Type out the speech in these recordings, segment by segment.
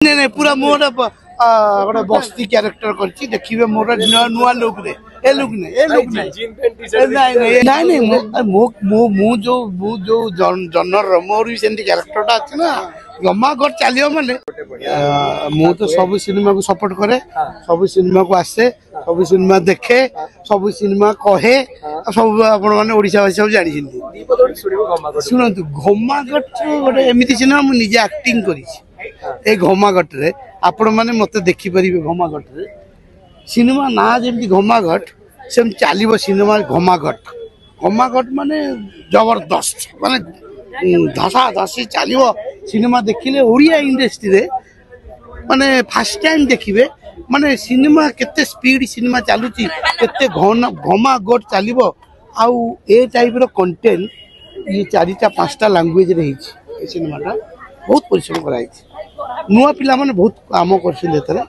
नहीं नहीं पूरा मोर गोटे बस्ती क्यारेक्टर करछि देखिबे मोर नुआ लुक रे ए लुक नहीं ए लुक नहीं नहीं मु जो जनर मोर भी सेंती क्यारेक्टरटा अछि ना गमागट चलियो माने मु तो सब सिनेमा को सपोर्ट करे सब सिनेमा को आसे सब सिनेमा देखे सब सिनेमा कहे सब आपण माने ओडिसा भाषा सब जानि छिंती सुनंतु गमागट गोटे एमिति सिनेमा मु निजे एक्टिंग करिछि ए घमागट रे आपण माने मते देखि परिबे घमागट रे सिनेमा ना जेमति घमागट सेम चालिबो सिनेमा घमागट घमागट माने जबरदस्त माने धसा धसी चलिबो सिनेमा देखिले ओडिया इंडस्ट्री रे माने फर्स्ट टाइम देखिबे माने सिनेमा केते स्पीड सिनेमा चालुची केते घमागट चलिबो आउ ए टाइप रो कंटेंट ये चारिटा पांचटा लैंग्वेज रे हिची ए सिनेमाटा बहुत परिश्रम कराई नुआ पिला माने बहुत काम करछिले तरे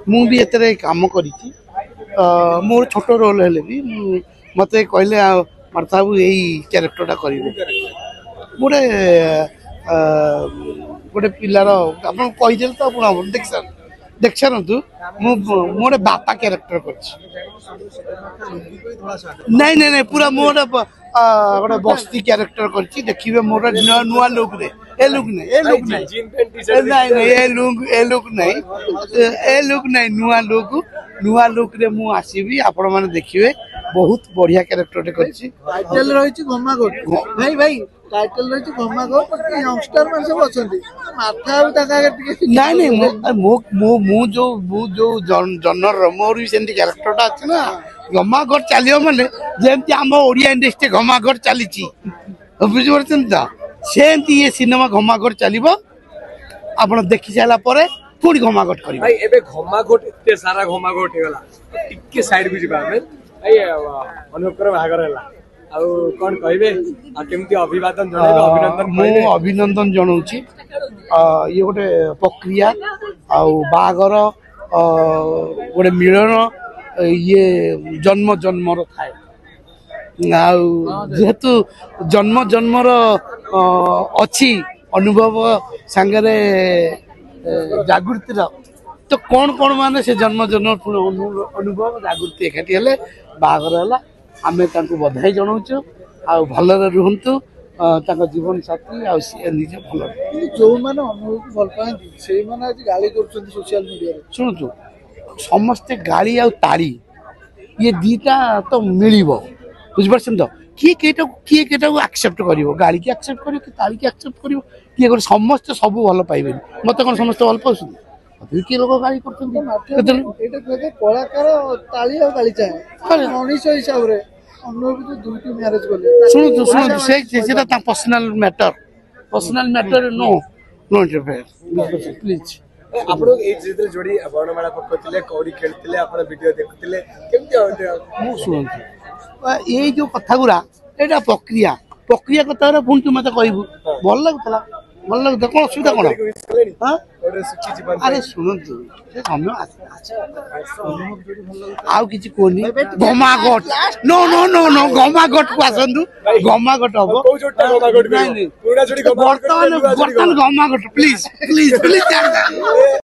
मु भी एतरे काम करिछि मोर छोट रोल हेले भी मते कहले मारताबू एई कैरेक्टरटा करिवे गोटे गोटे पिलार आपन कहि देल त आपण देखछन तू मु मोरे बापा कैरेक्टर करछि नहीं नहीं नहीं पूरा मोर गोटे बस्ती कैरेक्टर करछि देखिबे मोर नुआ लुक रे ए लुक नहीं ए लुक नहीं ए लुक नहीं नुआ लुक रे मु आसीबी आपण माने देखिबे बहुत बढ़िया कैरेक्टर करछि टाइटल रहिछि घमागट भाई टाइटल रहिछि घमागट यंगस्टर मन सब अछंती माथा ताका नहीं मु जो जनर मोर भी सेंती कैरेक्टरटा अछि ना घमागट चलियो माने जेमति हम ओडिया इंडस्ट्री घमागट चलीछि बुझि परछन त सेमती ये सिनेमा घमागट चलिबो आपण देखि साला परे पुणी घमागट करी भाई एबे घमागट एते सारा घमागट हेगला टिके साइड को जिबा भाई अनुकर भागर हला आ कोन कहबे आ केमती अभिवादन जणाइबे अभिनंदन कहबे मु अभिनंदन जणाउची ये गोटे प्रक्रिया आ बागर गोटे मिलन ये जन्म जन्मर थाए जेहेतु जन्म जन्मर अच्छी अनुभव सांगरे जागृति तो कौन कौन माने से जन्म जन्म अनुभव जागृति एकाठी हेले बागर हला आमे तांको बधाई जणाउछु आ भलरे रुहंतु तांको जीवन साथी आ निजे भल जो माने अनुभव को भल पाएंती सेई माने आज गाली करछन सोशल मीडिया रे सुनछु समस्ते गाली आ ताड़ी ये दीटा तो मिलिबो बुझ परछन तो किए केटा को एक्सेप्ट करिवो गाली के एक्सेप्ट करिवो कि ताली के एक्सेप्ट करिवो किए कर समस्त सब भल पाइबे मते कोन समस्त भल पाउछु अभी के लोग गाली करछन एटा कहते कलाकार ताली और गाली चाहे मनीष हिसाब रे अनुभव जो दुटी मैरिज करले सुनो सेटा ता personal matter no interfere please आपण ए चित्र जोड़ी वर्णमाला पकतिले कौड़ी खेलतिले आपण वीडियो देखतिले केमती मु सुनछु ए जो कथा गुरा एटा प्रक्रिया कथा रे पुन तुम मते कहबू भल लागतला कोन असुविधा कोन हां अरे सुनंतु से हम आउ किछि कोनी घमागट नो घमागट को आसंतु घमागट हबो को जोटा घमागट नहीं पूरा जोड़ी बर्तमान घमागट प्लीज